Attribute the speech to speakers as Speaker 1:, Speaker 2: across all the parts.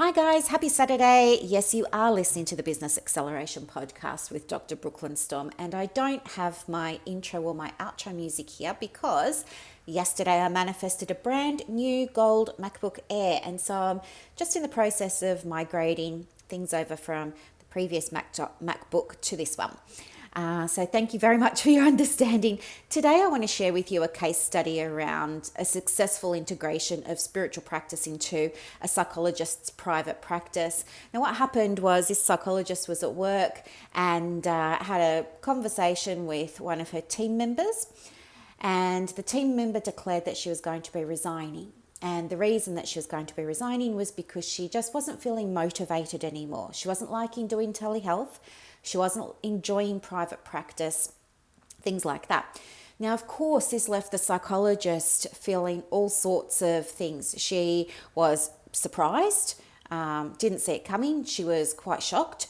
Speaker 1: Hi guys, happy Saturday. Yes, you are listening to the Business Acceleration Podcast with Dr. Brooklyn Storme, and I don't have my intro or my outro music here because yesterday I manifested a brand new gold MacBook Air, and so I'm just in the process of migrating things over from the previous MacBook to this one. So thank you very much for your understanding. Today I want to share with you a case study around a successful integration of spiritual practice into a psychologist's private practice. Now what happened was this psychologist was at work and had a conversation with one of her team members, and the team member declared that she was going to be resigning. And the reason that she was going to be resigning was because she just wasn't feeling motivated anymore. She wasn't liking doing telehealth. She wasn't enjoying private practice, things like that. Now, of course, this left the psychologist feeling all sorts of things. She was surprised, didn't see it coming. She was quite shocked.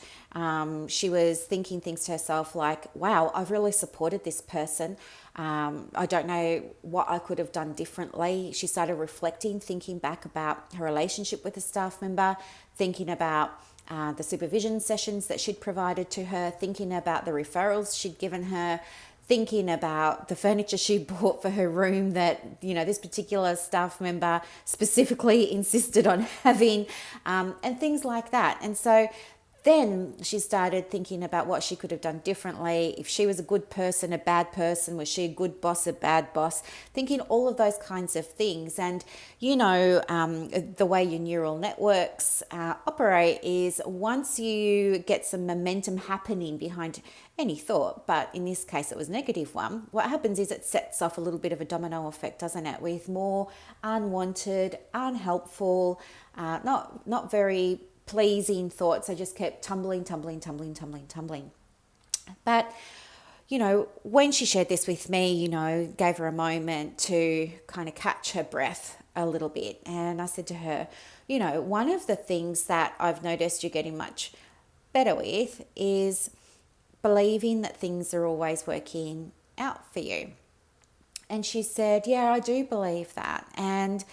Speaker 1: She was thinking things to herself like, wow, I've really supported this person. I don't know what I could have done differently. She started reflecting, thinking back about her relationship with a staff member, thinking about the supervision sessions that she'd provided to her, thinking about the referrals she'd given her, thinking about the furniture she bought for her room that, this particular staff member specifically insisted on having, and things like that. And so then she started thinking about what she could have done differently. If she was a good person, a bad person, was she a good boss, a bad boss? Thinking all of those kinds of things. And, the way your neural networks operate is once you get some momentum happening behind any thought, but in this case it was a negative one, what happens is it sets off a little bit of a domino effect, doesn't it? With more unwanted, unhelpful, not very pleasing thoughts. I just kept tumbling. But, when she shared this with me, gave her a moment to kind of catch her breath a little bit. And I said to her, one of the things that I've noticed you're getting much better with is believing that things are always working out for you. And she said, yeah, I do believe that. And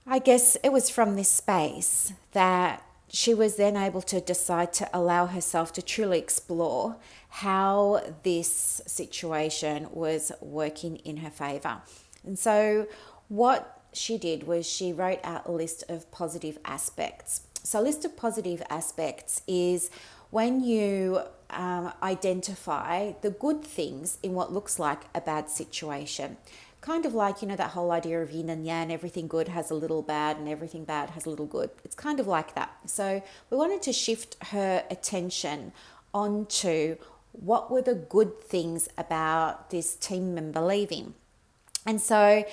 Speaker 1: I guess it was from this space that she was then able to decide to allow herself to truly explore how this situation was working in her favor. And so what she did was she wrote out a list of positive aspects. So a list of positive aspects is when you identify the good things in what looks like a bad situation. Kind of like, that whole idea of yin and yang, everything good has a little bad and everything bad has a little good. It's kind of like that. So we wanted to shift her attention onto what were the good things about this team member leaving. And so,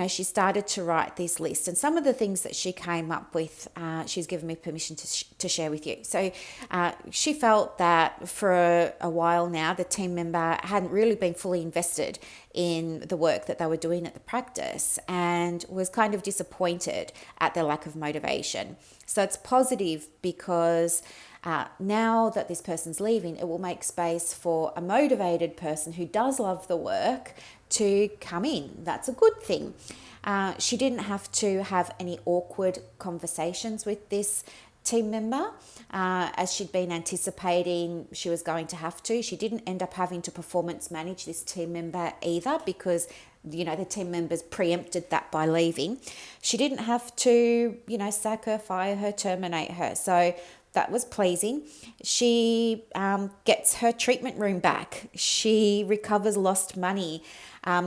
Speaker 1: she started to write this list, and some of the things that she came up with, she's given me permission to share with you. So she felt that for a while now, the team member hadn't really been fully invested in the work that they were doing at the practice and was kind of disappointed at their lack of motivation. So it's positive because now that this person's leaving, it will make space for a motivated person who does love the work to come in. That's a good thing. She didn't have to have any awkward conversations with this team member as she'd been anticipating she was going to have to. She didn't end up having to performance manage this team member either because the team members preempted that by leaving. She didn't have to, sack her, fire her, terminate her. So that was pleasing. She gets her treatment room back. She recovers lost money.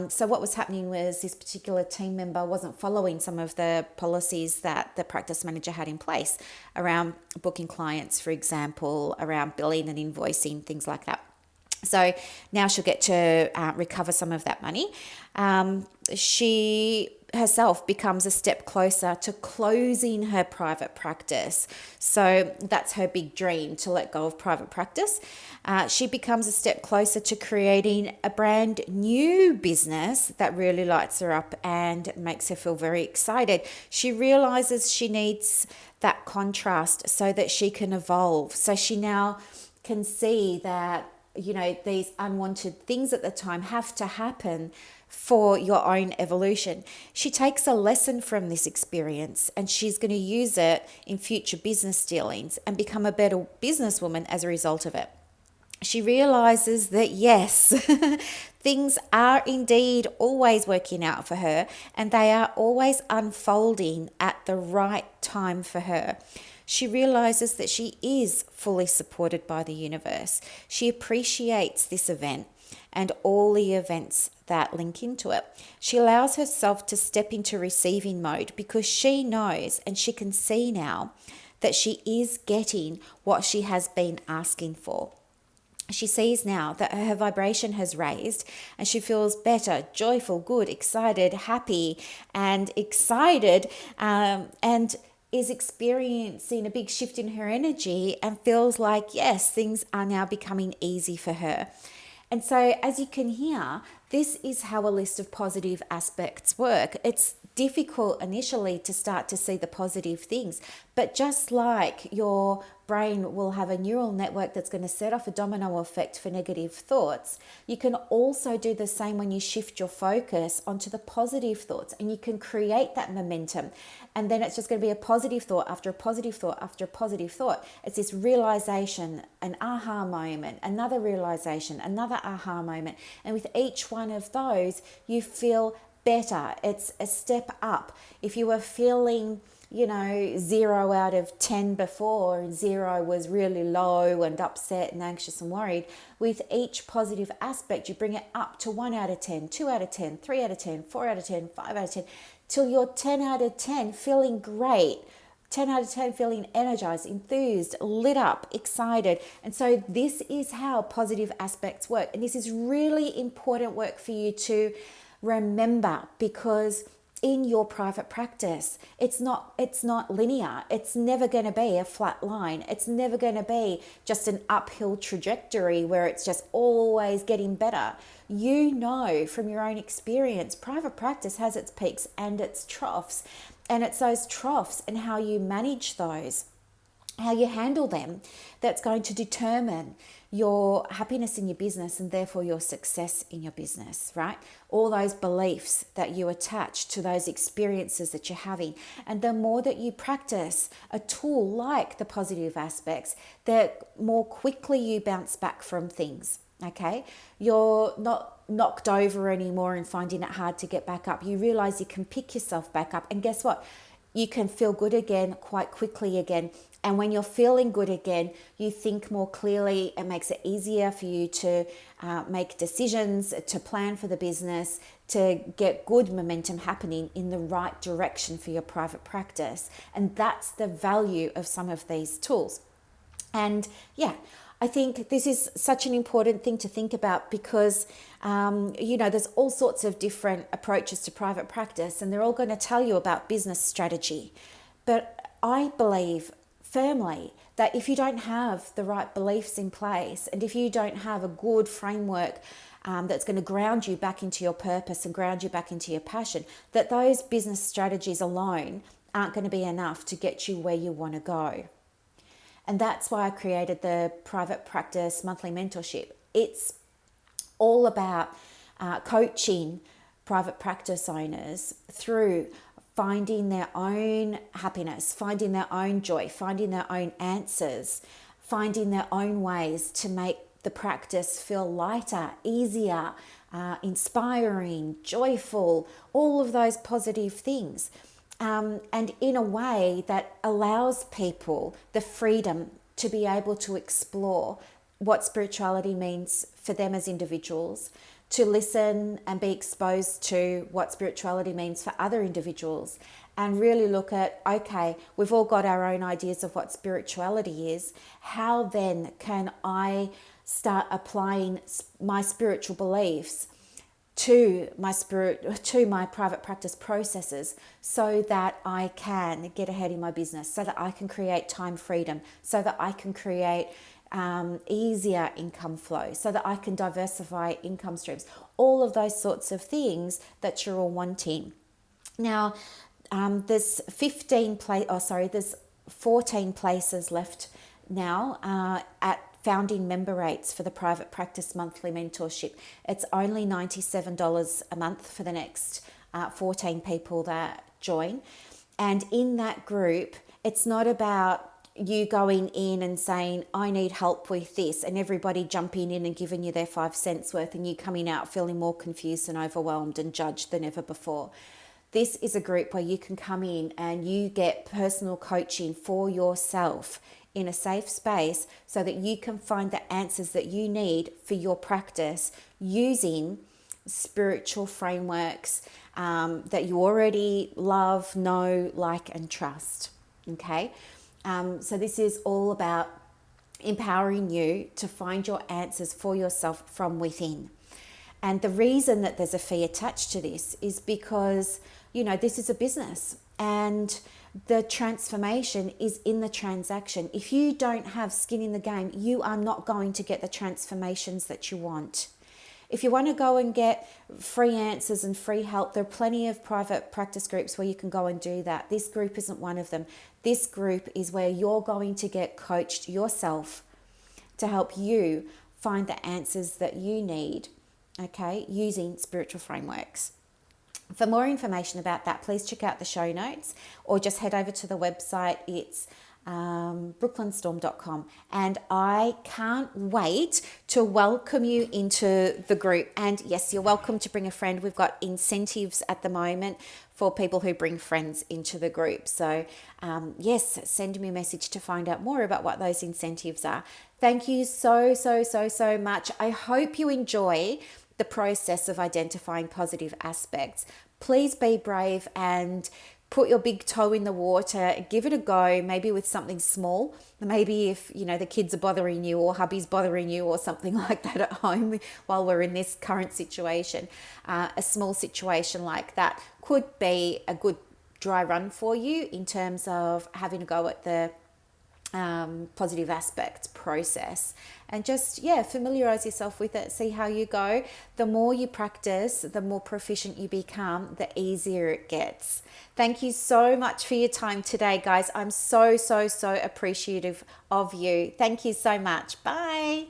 Speaker 1: So what was happening was this particular team member wasn't following some of the policies that the practice manager had in place around booking clients, for example, around billing and invoicing, things like that. So now she'll get to recover some of that money. She herself becomes a step closer to closing her private practice. So that's her big dream, to let go of private practice. She becomes a step closer to creating a brand new business that really lights her up and makes her feel very excited. She realizes she needs that contrast so that she can evolve. So she now can see that these unwanted things at the time have to happen for your own evolution. She takes a lesson from this experience and she's going to use it in future business dealings and become a better businesswoman as a result of it. She realizes that yes, things are indeed always working out for her and they are always unfolding at the right time for her. She realizes that she is fully supported by the universe. She appreciates this event and all the events that link into it. She allows herself to step into receiving mode because she knows and she can see now that she is getting what she has been asking for. She sees now that her vibration has raised and she feels better, joyful, good, excited, happy, and excited, and is experiencing a big shift in her energy and feels like, yes, things are now becoming easy for her. And so, as you can hear, this is how a list of positive aspects work. It's difficult initially to start to see the positive things, but just like your brain will have a neural network that's going to set off a domino effect for negative thoughts, you can also do the same when you shift your focus onto the positive thoughts, and you can create that momentum. And then it's just going to be a positive thought after a positive thought after a positive thought. It's this realization, an aha moment, another realization, another aha moment. And with each one of those, you feel better. It's a step up. If you were feeling 0 out of 10 before, and 0 was really low and upset and anxious and worried, with each positive aspect, you bring it up to 1 out of 10, 2 out of 10, 3 out of 10, 4 out of 10, 5 out of 10, till you're 10 out of 10 feeling great, 10 out of 10 feeling energized, enthused, lit up, excited. And so this is how positive aspects work. And this is really important work for you to remember, because in your private practice, it's not linear. It's never going to be a flat line. It's never going to be just an uphill trajectory where it's just always getting better. You know from your own experience, private practice has its peaks and its troughs, and it's those troughs and how you manage those, how you handle them, that's going to determine your happiness in your business and therefore your success in your business, right? All those beliefs that you attach to those experiences that you're having. And the more that you practice a tool like the positive aspects, the more quickly you bounce back from things, okay? You're not knocked over anymore and finding it hard to get back up. You realize you can pick yourself back up. And guess what? You can feel good again quite quickly again. And when you're feeling good again, you think more clearly. It makes it easier for you to make decisions, to plan for the business, to get good momentum happening in the right direction for your private practice. And that's the value of some of these tools. And yeah, I think this is such an important thing to think about because, there's all sorts of different approaches to private practice and they're all going to tell you about business strategy. But I believe firmly that if you don't have the right beliefs in place and if you don't have a good framework that's going to ground you back into your purpose and ground you back into your passion, that those business strategies alone aren't going to be enough to get you where you want to go. And that's why I created the private practice monthly mentorship. It's all about coaching private practice owners through finding their own happiness, finding their own joy, finding their own answers, finding their own ways to make the practice feel lighter, easier, inspiring, joyful, all of those positive things. And in a way that allows people the freedom to be able to explore what spirituality means for them as individuals, to listen and be exposed to what spirituality means for other individuals, and really look at, okay, we've all got our own ideas of what spirituality is. How then can I start applying my spiritual beliefs to my private practice processes so that I can get ahead in my business, so that I can create time freedom, so that I can create easier income flow, so that I can diversify income streams, all of those sorts of things that you're all wanting. Now, there's 14 places left now at founding member rates for the private practice monthly mentorship. It's only $97 a month for the next 14 people that join. And in that group, it's not about you going in and saying, I need help with this, and everybody jumping in and giving you their 5 cents worth, and you coming out feeling more confused and overwhelmed and judged than ever before. This is a group where you can come in and you get personal coaching for yourself in a safe space so that you can find the answers that you need for your practice using spiritual frameworks that you already love, know, like, and trust. Okay? So this is all about empowering you to find your answers for yourself from within. And the reason that there's a fee attached to this is because, this is a business and the transformation is in the transaction. If you don't have skin in the game, you are not going to get the transformations that you want. If you want to go and get free answers and free help, there are plenty of private practice groups where you can go and do that. This group isn't one of them. This group is where you're going to get coached yourself to help you find the answers that you need, okay, using spiritual frameworks. For more information about that, please check out the show notes or just head over to the website. It's brooklynstorme.com, and I can't wait to welcome you into the group. And yes, you're welcome to bring a friend. We've got incentives at the moment for people who bring friends into the group. So yes, send me a message to find out more about what those incentives are. Thank you so much. I hope you enjoy the process of identifying positive aspects. Please be brave and put your big toe in the water, give it a go, maybe with something small. Maybe if, the kids are bothering you or hubby's bothering you or something like that at home while we're in this current situation. A small situation like that could be a good dry run for you in terms of having a go at the positive aspects process, and just familiarize yourself with it, see how you go. The more you practice, the more proficient you become, the easier it gets. Thank you so much for your time today, guys. I'm so appreciative of you. Thank you so much. Bye.